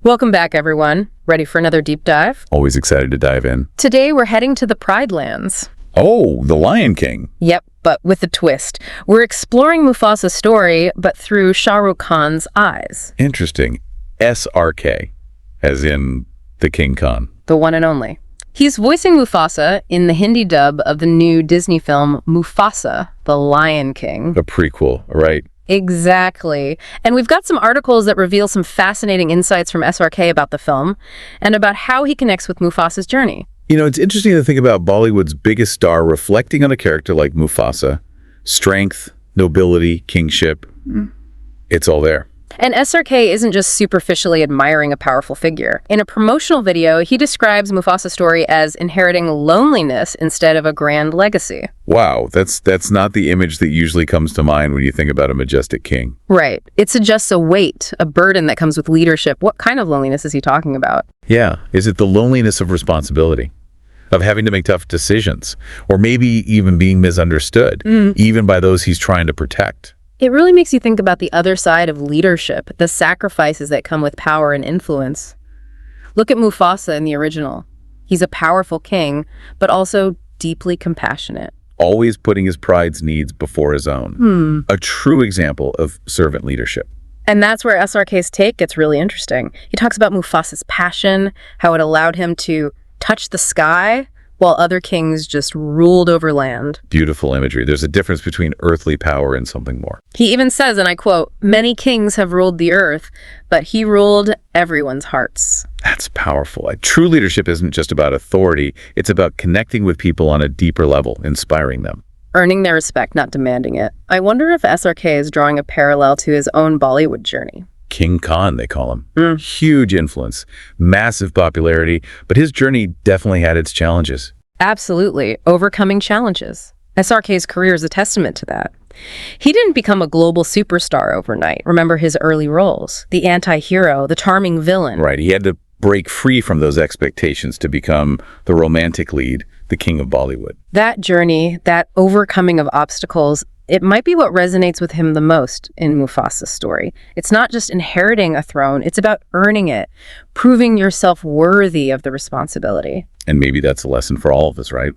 Welcome back, everyone. Ready for another deep dive? Always excited to dive in. Today, we're heading to the Pride Lands. Oh, the Lion King. Yep, but with a twist. We're exploring Mufasa's story, but through Shah Rukh Khan's eyes. Interesting. SRK, as in the King Khan. The one and only. He's voicing Mufasa in the Hindi dub of the new Disney film Mufasa, the Lion King. A prequel, right? Exactly. And we've got some articles that reveal some fascinating insights from SRK about the film and about how he connects with Mufasa's journey. You know, it's interesting to think about Bollywood's biggest star reflecting on a character like Mufasa. Strength, nobility, kingship. It's all there. And SRK isn't just superficially admiring a powerful figure. In a promotional video, he describes Mufasa's story as inheriting loneliness instead of a grand legacy. Wow, that's not the image that usually comes to mind when you think about a majestic king. Right. It suggests a weight, a burden that comes with leadership. What kind of loneliness is he talking about? Yeah, is it the loneliness of responsibility? Of having to make tough decisions? Or maybe even being misunderstood, even by those he's trying to protect? It really makes you think about the other side of leadership, the sacrifices that come with power and influence. Look at Mufasa in the original. He's a powerful king, but also deeply compassionate. Always putting his pride's needs before his own. A true example of servant leadership. And that's where SRK's take gets really interesting. He talks about Mufasa's passion, how it allowed him to touch the sky, while other kings just ruled over land. Beautiful imagery. There's a difference between earthly power and something more. He even says, and I quote, "Many kings have ruled the earth, but he ruled everyone's hearts." That's powerful. True leadership isn't just about authority. It's about connecting with people on a deeper level, inspiring them. Earning their respect, not demanding it. I wonder if SRK is drawing a parallel to his own Bollywood journey. King Khan, they call him. Huge influence, massive popularity, but his journey definitely had its challenges. Absolutely. Overcoming challenges. SRK's career is a testament to that. He didn't become a global superstar overnight. Remember his early roles, the anti-hero, the charming villain. Right, he had to break free from those expectations to become the romantic lead, the king of Bollywood. That journey, that overcoming of obstacles, it might be what resonates with him the most in Mufasa's story. It's not just inheriting a throne, it's about earning it, proving yourself worthy of the responsibility. And maybe that's a lesson for all of us, right?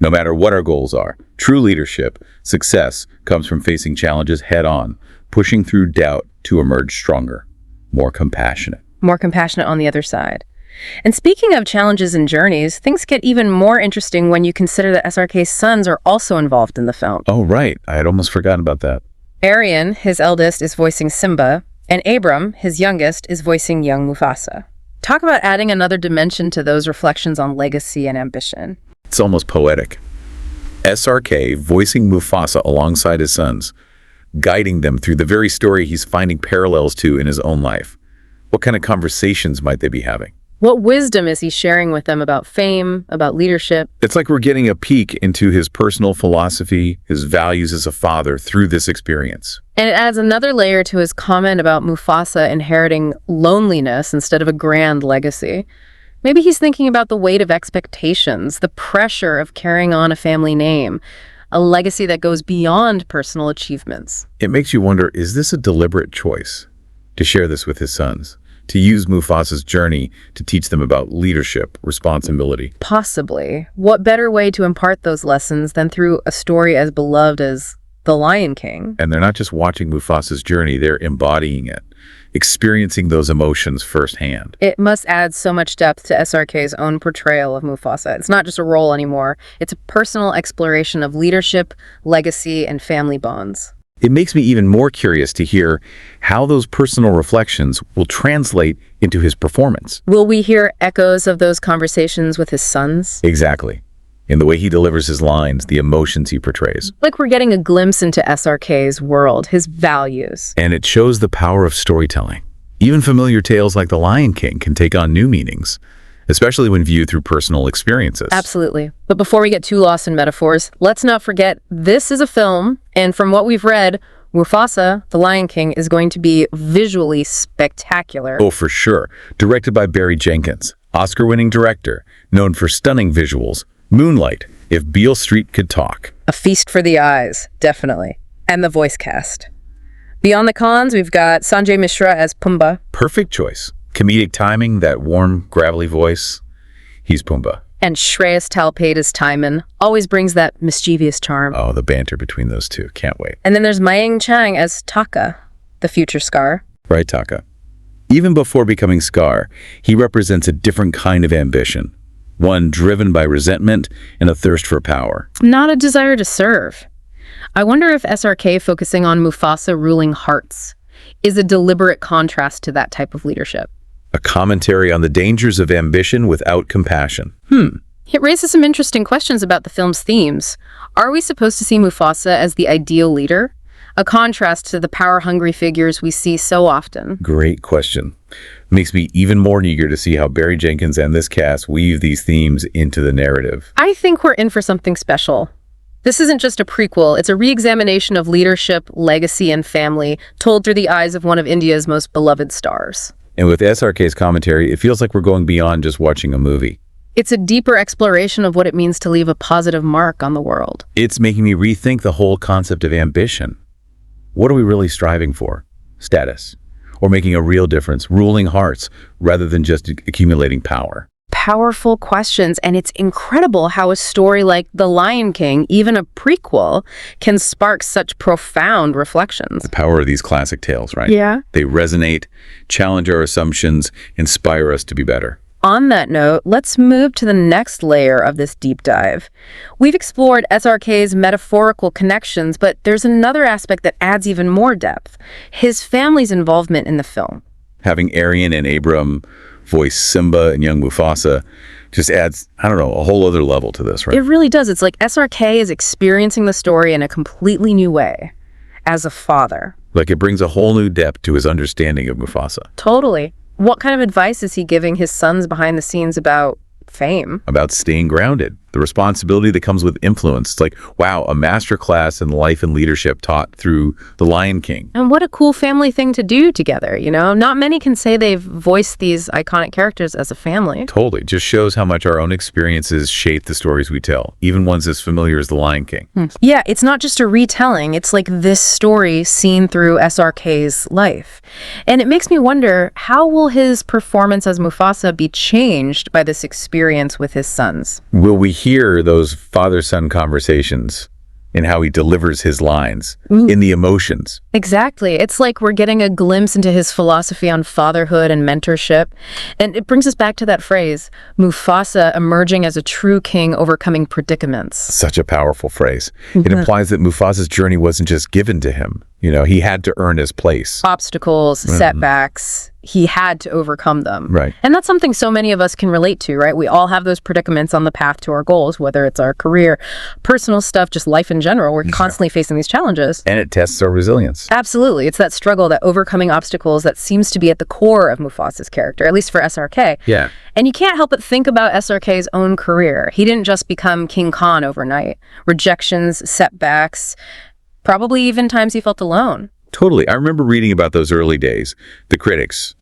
No matter what our goals are, true leadership, success comes from facing challenges head on, pushing through doubt to emerge stronger, more compassionate. More compassionate on the other side. And speaking of challenges and journeys, things get even more interesting when you consider that SRK's sons are also involved in the film. Oh, right. I had almost forgotten about that. Aryan, his eldest, is voicing Simba, and AbRam, his youngest, is voicing young Mufasa. Talk about adding another dimension to those reflections on legacy and ambition. It's almost poetic. SRK voicing Mufasa alongside his sons, guiding them through the very story he's finding parallels to in his own life. What kind of conversations might they be having? What wisdom is he sharing with them about fame, about leadership? It's like we're getting a peek into his personal philosophy, his values as a father through this experience. And it adds another layer to his comment about Mufasa inheriting loneliness instead of a grand legacy. Maybe he's thinking about the weight of expectations, the pressure of carrying on a family name, a legacy that goes beyond personal achievements. It makes you wonder, is this a deliberate choice to share this with his sons? To use Mufasa's journey to teach them about leadership, responsibility? Possibly. What better way to impart those lessons than through a story as beloved as The Lion King? And they're not just watching Mufasa's journey, they're embodying it, experiencing those emotions firsthand. It must add so much depth to SRK's own portrayal of Mufasa. It's not just a role anymore. It's a personal exploration of leadership, legacy, and family bonds. It makes me even more curious to hear how those personal reflections will translate into his performance. Will we hear echoes of those conversations with his sons? Exactly. In the way he delivers his lines, the emotions he portrays. Like we're getting a glimpse into SRK's world, his values. And it shows the power of storytelling. Even familiar tales like The Lion King can take on new meanings, especially when viewed through personal experiences. Absolutely. But before we get too lost in metaphors, let's not forget this is a film, and from what we've read, Mufasa, the Lion King, is going to be visually spectacular. Oh, for sure. Directed by Barry Jenkins, Oscar-winning director, known for stunning visuals. Moonlight, if Beale Street could talk. A feast for the eyes, definitely. And the voice cast. Beyond the cons, we've got Sanjay Mishra as Pumbaa. Perfect choice. Comedic timing, that warm, gravelly voice, he's Pumbaa. And Shreyas Talpate's Timon always brings that mischievous charm. Oh, the banter between those two. Can't wait. And then there's Mayang Chang as Taka, the future Scar. Right, Taka. Even before becoming Scar, he represents a different kind of ambition. One driven by resentment and a thirst for power. Not a desire to serve. I wonder if SRK focusing on Mufasa ruling hearts is a deliberate contrast to that type of leadership. A commentary on the dangers of ambition without compassion. It raises some interesting questions about the film's themes. Are we supposed to see Mufasa as the ideal leader? A contrast to the power-hungry figures we see so often. Great question. Makes me even more eager to see how Barry Jenkins and this cast weave these themes into the narrative. I think we're in for something special. This isn't just a prequel, it's a re-examination of leadership, legacy, and family, told through the eyes of one of India's most beloved stars. And with SRK's commentary, it feels like we're going beyond just watching a movie. It's a deeper exploration of what it means to leave a positive mark on the world. It's making me rethink the whole concept of ambition. What are we really striving for? Status? Or making a real difference, ruling hearts, rather than just accumulating power? Powerful questions, and it's incredible how a story like The Lion King, even a prequel, can spark such profound reflections. The power of these classic tales, right? Yeah. They resonate, challenge our assumptions, inspire us to be better. On that note, let's move to the next layer of this deep dive. We've explored SRK's metaphorical connections, but there's another aspect that adds even more depth: his family's involvement in the film. Having Aryan and AbRam voice Simba and young Mufasa just adds, I don't know, a whole other level to this, right? It really does. It's like SRK is experiencing the story in a completely new way, as a father. Like it brings a whole new depth to his understanding of Mufasa. Totally. What kind of advice is he giving his sons behind the scenes about fame? About staying grounded, the responsibility that comes with influence. It's like, wow, a masterclass in life and leadership taught through The Lion King. And what a cool family thing to do together, you know? Not many can say they've voiced these iconic characters as a family. Totally. Just shows how much our own experiences shape the stories we tell, even ones as familiar as The Lion King. Yeah, it's not just a retelling. It's like this story seen through SRK's life. And it makes me wonder, how will his performance as Mufasa be changed by this experience with his sons? Will we hear those father-son conversations in how he delivers his lines, in the emotions? Exactly. It's like we're getting a glimpse into his philosophy on fatherhood and mentorship. And it brings us back to that phrase, Mufasa emerging as a true king overcoming predicaments. Such a powerful phrase. It implies that Mufasa's journey wasn't just given to him. You know, he had to earn his place. Obstacles, setbacks, he had to overcome them. Right. And that's something so many of us can relate to, right? We all have those predicaments on the path to our goals, whether it's our career, personal stuff, just life in general. We're constantly facing these challenges. And it tests our resilience. Absolutely. It's that struggle, that overcoming obstacles that seems to be at the core of Mufasa's character, at least for SRK. Yeah. And you can't help but think about SRK's own career. He didn't just become King Khan overnight. Rejections, setbacks, probably even times he felt alone. Totally. I remember reading about those early days. The critics,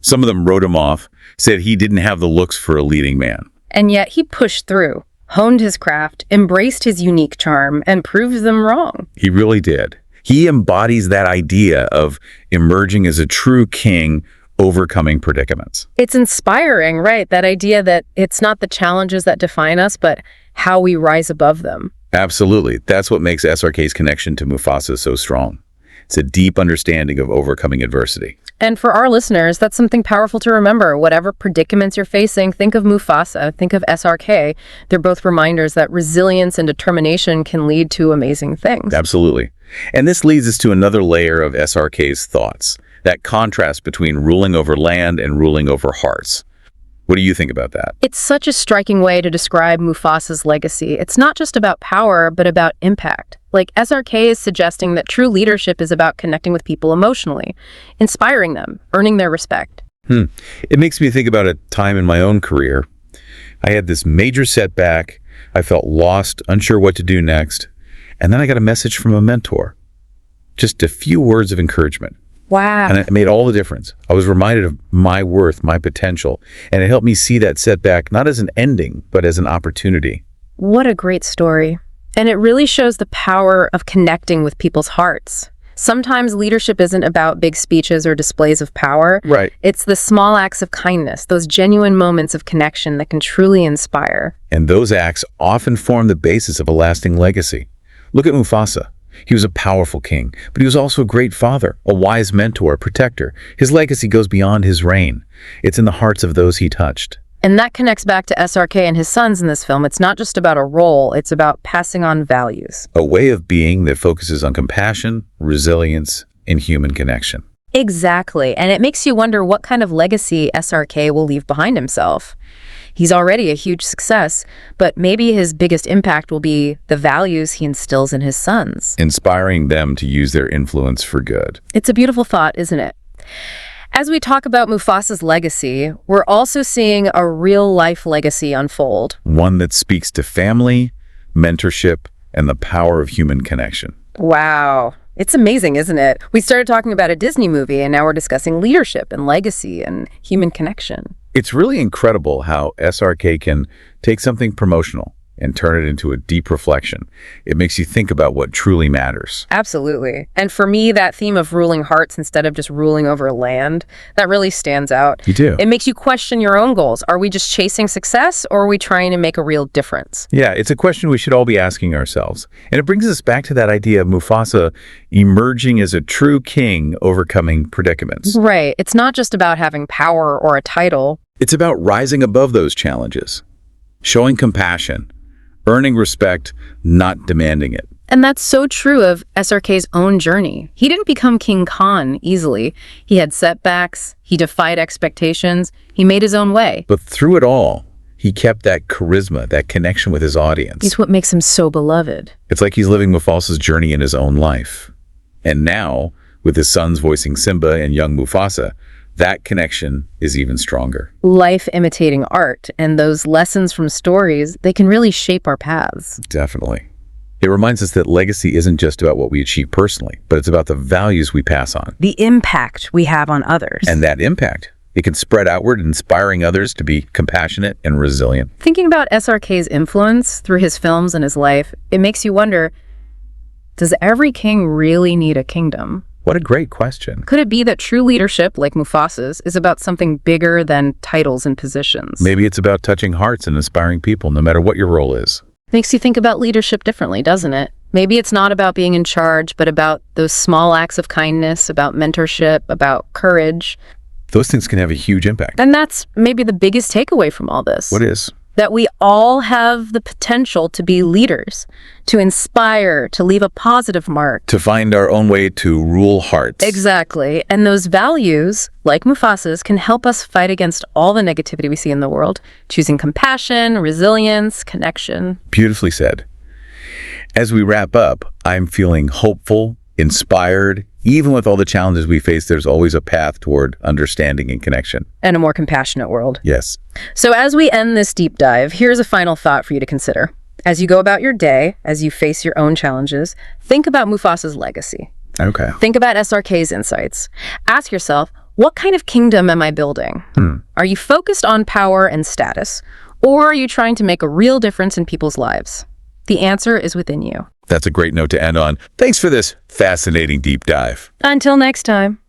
some of them wrote him off, said he didn't have the looks for a leading man. And yet he pushed through, honed his craft, embraced his unique charm, and proved them wrong. He really did. He embodies that idea of emerging as a true king, overcoming predicaments. It's inspiring, right? That idea that it's not the challenges that define us, but how we rise above them. Absolutely. That's what makes SRK's connection to Mufasa so strong. It's a deep understanding of overcoming adversity. And for our listeners, that's something powerful to remember. Whatever predicaments you're facing, think of Mufasa, think of SRK. They're both reminders that resilience and determination can lead to amazing things. Absolutely. And this leads us to another layer of SRK's thoughts, that contrast between ruling over land and ruling over hearts. What do you think about that? It's such a striking way to describe Mufasa's legacy. It's not just about power, but about impact. Like, SRK is suggesting that true leadership is about connecting with people emotionally, inspiring them, earning their respect. It makes me think about a time in my own career. I had this major setback. I felt lost, unsure what to do next. And then I got a message from a mentor. Just a few words of encouragement. Wow. And it made all the difference. I was reminded of my worth, my potential, and it helped me see that setback not as an ending, but as an opportunity. What a great story. And it really shows the power of connecting with people's hearts. Sometimes leadership isn't about big speeches or displays of power. Right. It's the small acts of kindness, those genuine moments of connection that can truly inspire. And those acts often form the basis of a lasting legacy. Look at Mufasa. He was a powerful king, but he was also a great father, a wise mentor, a protector. His legacy goes beyond his reign. It's in the hearts of those he touched. And that connects back to SRK and his sons in this film. It's not just about a role, it's about passing on values. A way of being that focuses on compassion, resilience, and human connection. Exactly. And it makes you wonder what kind of legacy SRK will leave behind himself. He's already a huge success, but maybe his biggest impact will be the values he instills in his sons. Inspiring them to use their influence for good. It's a beautiful thought, isn't it? As we talk about Mufasa's legacy, we're also seeing a real-life legacy unfold. One that speaks to family, mentorship, and the power of human connection. Wow. It's amazing, isn't it? We started talking about a Disney movie, and now we're discussing leadership and legacy and human connection. It's really incredible how SRK can take something promotional and turn it into a deep reflection. It makes you think about what truly matters. Absolutely. And for me, that theme of ruling hearts instead of just ruling over land, that really stands out. You do. It makes you question your own goals. Are we just chasing success, or are we trying to make a real difference? Yeah, it's a question we should all be asking ourselves. And it brings us back to that idea of Mufasa emerging as a true king overcoming predicaments. Right. It's not just about having power or a title. It's about rising above those challenges, showing compassion, earning respect, not demanding it. And that's so true of SRK's own journey. He didn't become King Khan easily. He had setbacks, he defied expectations, he made his own way. But through it all, he kept that charisma, that connection with his audience. It's what makes him so beloved. It's like he's living Mufasa's journey in his own life. And now, with his sons voicing Simba and young Mufasa, that connection is even stronger. Life imitating art, and those lessons from stories, they can really shape our paths. Definitely. It reminds us that legacy isn't just about what we achieve personally, but it's about the values we pass on. The impact we have on others. And that impact, it can spread outward, inspiring others to be compassionate and resilient. Thinking about SRK's influence through his films and his life, it makes you wonder, does every king really need a kingdom? What a great question. Could it be that true leadership, like Mufasa's, is about something bigger than titles and positions? Maybe it's about touching hearts and inspiring people, no matter what your role is. Makes you think about leadership differently, doesn't it? Maybe it's not about being in charge, but about those small acts of kindness, about mentorship, about courage. Those things can have a huge impact. And that's maybe the biggest takeaway from all this. What is? That we all have the potential to be leaders, to inspire, to leave a positive mark. To find our own way to rule hearts. Exactly. And those values, like Mufasa's, can help us fight against all the negativity we see in the world, choosing compassion, resilience, connection. Beautifully said. As we wrap up, I'm feeling hopeful, inspired. Even with all the challenges we face, there's always a path toward understanding and connection. And a more compassionate world. Yes. So as we end this deep dive, here's a final thought for you to consider. As you go about your day, as you face your own challenges, think about Mufasa's legacy. Okay. Think about SRK's insights. Ask yourself, what kind of kingdom am I building? Are you focused on power and status, or are you trying to make a real difference in people's lives? The answer is within you. That's a great note to end on. Thanks for this fascinating deep dive. Until next time.